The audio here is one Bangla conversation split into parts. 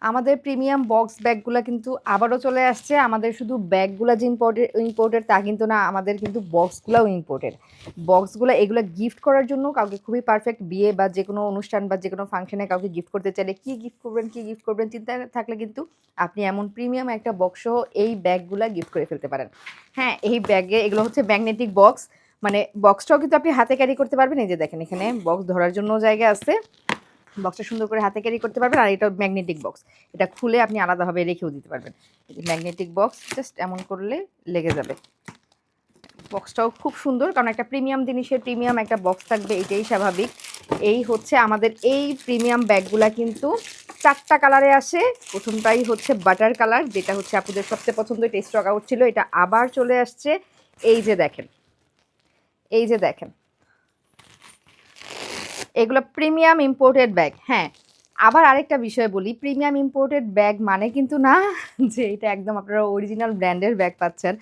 আমাদের প্রিমিয়াম বক্স ব্যাগগুলা কিন্তু আবারও চলে আসছে। আমাদের শুধু ব্যাগগুলা যে ইম্পোর্টেড তা কিন্তু না, আমাদের কিন্তু বক্সগুলাও ইম্পোর্টেড। বক্সগুলা এগুলা গিফট করার জন্য কাউকে খুবই পারফেক্ট। বিয়ে বা যেকোনো অনুষ্ঠান বা যেকোনো ফাংশনে কাউকে গিফট করতে চাইলে কি গিফট করবেন চিন্তা থাকলে কিন্তু আপনি এমন প্রিমিয়াম একটা বক্স সহ এই ব্যাগগুলা গিফট করে ফেলতে পারেন। হ্যাঁ, এই ব্যাগে এগুলো হচ্ছে ম্যাগনেটিক বক্স। মানে বক্সটাও কিন্তু আপনি হাতে ক্যারি করতে পারবেন। এই যে দেখেন এখানে বক্স ধরার জন্য জায়গা আছে। বক্সটা সুন্দর করে হাতে ক্যারি করতে পারবেন। আর এটা ম্যাগনেটিক বক্স, এটা খুলে আপনি আলাদাভাবে রেখেও দিতে পারবেন। ম্যাগনেটিক বক্স জাস্ট এমন করলে লেগে যাবে। বক্সটাও খুব সুন্দর, কারণ একটা প্রিমিয়াম জিনিসের প্রিমিয়াম একটা বক্স থাকবে, এটাই স্বাভাবিক। এই হচ্ছে আমাদের এই প্রিমিয়াম ব্যাগগুলা কিন্তু 4টা কালারে আসে। প্রথমটাই হচ্ছে বাটার কালার, যেটা হচ্ছে আপনাদের সবচেয়ে পছন্দ, এটা স্টক আউট ছিল, এটা আবার চলে আসছে। এই যে দেখেন, এই যে দেখেন, এগুলো প্রিমিয়াম ইম্পোর্টেড ব্যাগ। হ্যাঁ, আবার আরেকটা বিষয় বলি, প্রিমিয়াম ইম্পোর্টেড ব্যাগ মানে কিন্তু না যে এটা একদম আপনারা অরিজিনাল ব্র্যান্ডের ব্যাগ পাচ্ছেন।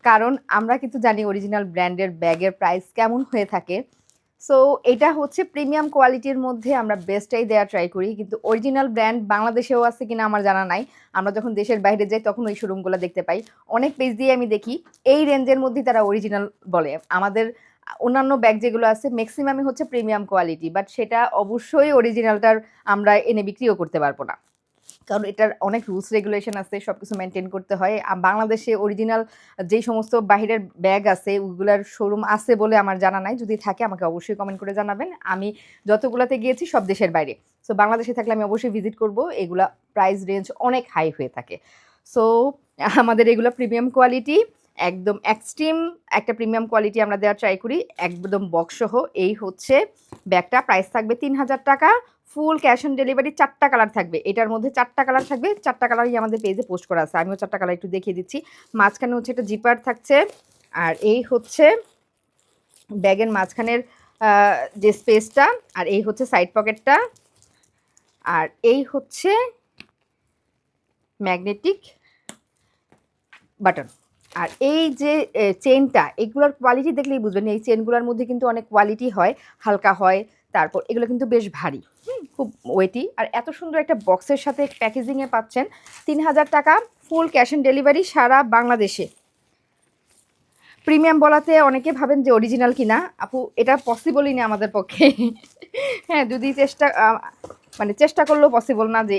কারণ আমরা কিন্তু জানি অরিজিনাল ব্র্যান্ডের ব্যাগের প্রাইস কেমন হয়ে থাকে। সো এটা হচ্ছে প্রিমিয়াম কোয়ালিটির মধ্যে আমরা বেস্টটাই দেওয়া ট্রাই করি। কিন্তু অরিজিনাল ব্র্যান্ড বাংলাদেশেও আছে কিনা আমার জানা নাই। আমরা যখন দেশের বাইরে যাই তখন ওই শোরুমগুলো দেখতে পাই। অনেক পেজ দিয়ে আমি দেখি এই রেঞ্জের মধ্যেই তারা অরিজিনাল বলে। আমাদের অন্যান্য ব্যাগ যেগুলো আছে ম্যাক্সিমামই হচ্ছে প্রিমিয়াম কোয়ালিটি, বাট সেটা অবশ্যই অরিজিনালটার আমরা এনে বিক্রিও করতে পারবো না, কারণ এটার অনেক রুলস রেগুলেশন আছে, সব কিছু মেনটেন করতে হয়। বাংলাদেশে অরিজিনাল যেই সমস্ত বাহিরের ব্যাগ আছে ওইগুলার শোরুম আছে বলে আমার জানা নাই। যদি থাকে আমাকে অবশ্যই কমেন্ট করে জানাবেন। আমি যতগুলাতে গিয়েছি সব দেশের বাইরে। সো বাংলাদেশে থাকলে আমি অবশ্যই ভিজিট করব। এগুলা প্রাইস রেঞ্জ অনেক হাই হয়ে থাকে। সো আমাদের এগুলো প্রিমিয়াম কোয়ালিটি, একদম এক্সট্রিম একটা প্রিমিয়াম কোয়ালিটি আমরা দেওয়ার ট্রাই করি, একদম বক্সসহ। এই হচ্ছে ব্যাগটা, প্রাইস থাকবে 3000 টাকা। ফুল ক্যাশ অন ডেলিভারি, 4টা কালার থাকবে, এটার মধ্যে 4টা কালার থাকবে। 4টা কালারই আমাদের পেজে পোস্ট করা আছে, আমিও 4টা কালার একটু দেখিয়ে দিচ্ছি। মাঝখানে হচ্ছে একটা জিপার থাকছে, আর এই হচ্ছে ব্যাগের মাঝখানের যে স্পেসটা, আর এই হচ্ছে সাইড পকেটটা, আর এই হচ্ছে ম্যাগনেটিক বাটন। আর এই যে চেনটা, এগুলোর কোয়ালিটি দেখলেই বুঝবেন, এই চেনগুলোর মধ্যে কিন্তু অনেক কোয়ালিটি হয়, হালকা হয়, তারপর এগুলো কিন্তু বেশ ভারী, খুব ওয়েটি। আর এত সুন্দর একটা বক্সের সাথে প্যাকেজিংয়ে পাচ্ছেন। 3000 টাকা, ফুল ক্যাশ অন ডেলিভারি সারা বাংলাদেশে। প্রিমিয়াম বলাতে অনেকে ভাবেন যে অরিজিনাল কিনা, আপু এটা পসিবলই না আমাদের পক্ষে। হ্যাঁ, যদি মানে চেষ্টা করলেও পসিবল না যে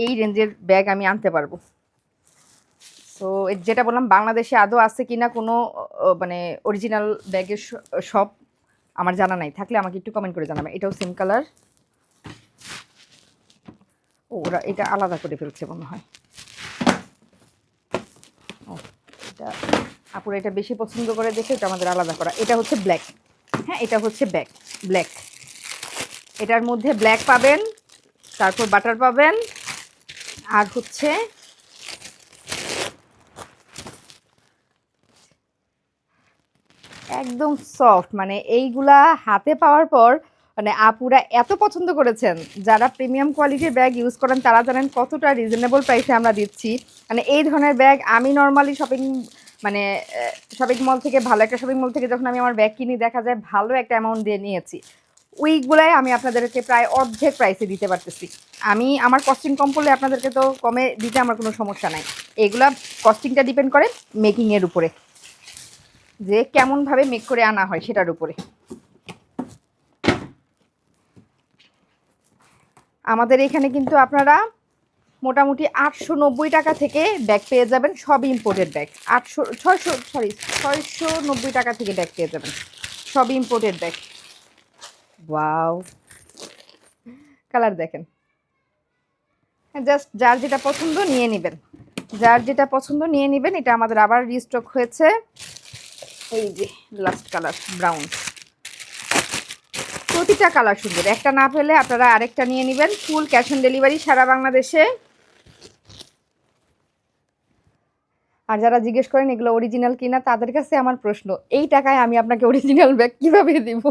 এই রেঞ্জের ব্যাগ আমি আনতে পারবো। সো যেটা বললাম, বাংলাদেশে আদৌ আছে কিনা কোনো মানে অরিজিনাল ব্যাগের শপ আমার জানা নাই, থাকলে আমাকে একটু কমেন্ট করে জানাবেন। এটাও সেম কালার। ওরা এটা আলাদা করে ফেলছে মনে হয়। ও, এটা আপুরা এটা বেশি পছন্দ করে দেখে এটা আমাদের আলাদা করা। এটা হচ্ছে ব্ল্যাক। হ্যাঁ, এটা হচ্ছে ব্ল্যাক। এটার মধ্যে ব্ল্যাক পাবেন, তারপর বাটার পাবেন, আর হচ্ছে একদম সফট। মানে এইগুলা হাতে পাওয়ার পর মানে আপুরা এত পছন্দ করেছেন, যারা প্রিমিয়াম কোয়ালিটির ব্যাগ ইউজ করেন তারা জানেন কতটা রিজনেবল প্রাইসে আমরা দিচ্ছি। মানে এই ধরনের ব্যাগ আমি নর্মালি মানে শপিং মল থেকে, ভালো একটা শপিং মল থেকে যখন আমি আমার ব্যাগ কিনি, দেখা যায় ভালো একটা অ্যামাউন্ট দিয়ে নিয়েছি, ওইগুলাই আমি আপনাদেরকে প্রায় অর্ধেক প্রাইসে দিতে পারতেছি। আমি আমার কস্টিং কম করলে আপনাদেরকে তো কমে দিতে আমার কোনো সমস্যা নাই। এগুলা কস্টিংটা ডিপেন্ড করে মেকিংয়ের উপরে, যে কেমনভাবে মেক করে আনা হয় সেটার উপরে। আমাদের এখানে কিন্তু আপনারা মোটামুটি 890 টাকা থেকে ব্যাগ পেয়ে যাবেন, সব ইম্পোর্টেড ব্যাগ। 690 টাকা থেকে ব্যাগ পেয়ে যাবেন, সব ইম্পোর্টেড ব্যাগ। ওয়াও, কালার দেখেন। জাস্ট যার যেটা পছন্দ নিয়ে নেবেন, যার যেটা পছন্দ নিয়ে নেবেন। এটা আমাদের আবার রিস্টক হয়েছে। এই যে লাস্ট কালার ব্রাউন, প্রতিটা কালার সুন্দর, একটা না পেলে আপনারা আরেকটা নিয়ে নেবেন। ফুল ক্যাশ অন ডেলিভারি সারা বাংলাদেশে। আর যারা জিজ্ঞেস করেন এগুলো অরিজিনাল কিনা, তাদের কাছে আমার প্রশ্ন, এই টাকায় আমি আপনাকে অরিজিনাল ব্যাগ কিভাবে দিব?